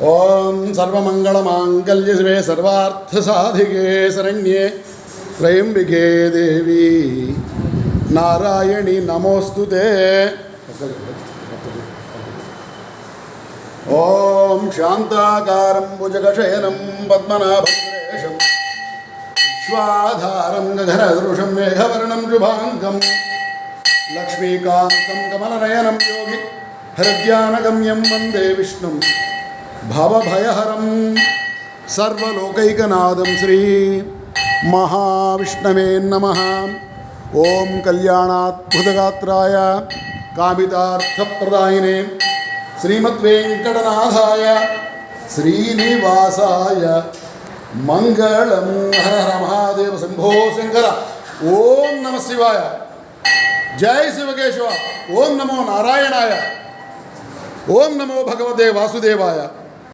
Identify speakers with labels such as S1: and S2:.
S1: ಓಂ ಸರ್ವಮಂಗಳಮಾಂಗಲ್ಯ ಶಿವೆ ಸರ್ವಾರ್ಥಸಾಧಿಕೆ ಶರಣ್ಯೆ ತ್ರಯಂಬಿಕೆ ದೇವಿ ನಾರಾಯಣಿ ನಮೋಸ್ತುತೆ. ಓಂ ಶಾಂತಾಕಾರಂ ಭುಜಗಶಯನಂ ಪದ್ಮನಾಭಂ ಸುರೇಶಂ ವಿಶ್ವಾಧಾರಂ ಗಗನದೃಶಂ ಮೇಘವರ್ಣಂ ಶುಭಾಂಗಂ ಲಕ್ಷ್ಮೀಕಾಂತಂ ಕಮಲನಯನಂ ಯೋಗಿ ಹೃದ್ಯಾನಗಮ್ಯಂ ವಂದೇ ವಿಷ್ಣುಂ ಭವಭಯಹರಂ ಸರ್ವಲೋಕೈಕನಾಥಂ ಶ್ರೀ ಮಹಾವಿಷ್ಣವೇ ನಮಃ. ಓಂ ಕಲ್ಯಾಣಾದ್ಭುತಗಾತ್ರಾಯ ಕಾಮಿತಾರ್ಥಪ್ರದಾಯಿನೇ ಶ್ರೀಮದ್ವೆಂಕಟನಾಥಾಯ ಶ್ರೀನಿವಾಸಾಯ ಮಂಗಳಂ. ಹರ ಹರ ಮಹಾದೇವ ಶಂಭೋ ಶಂಕರ. ಓಂ ನಮಃ ಶಿವಾಯ. ಜೈ ಶಿವಕೇಶವ. ಓಂ ನಮೋ ನಾರಾಯಣಾಯ. ಓಂ ನಮೋ ಭಗವತೆ ವಾಸುದೇವಾಯ.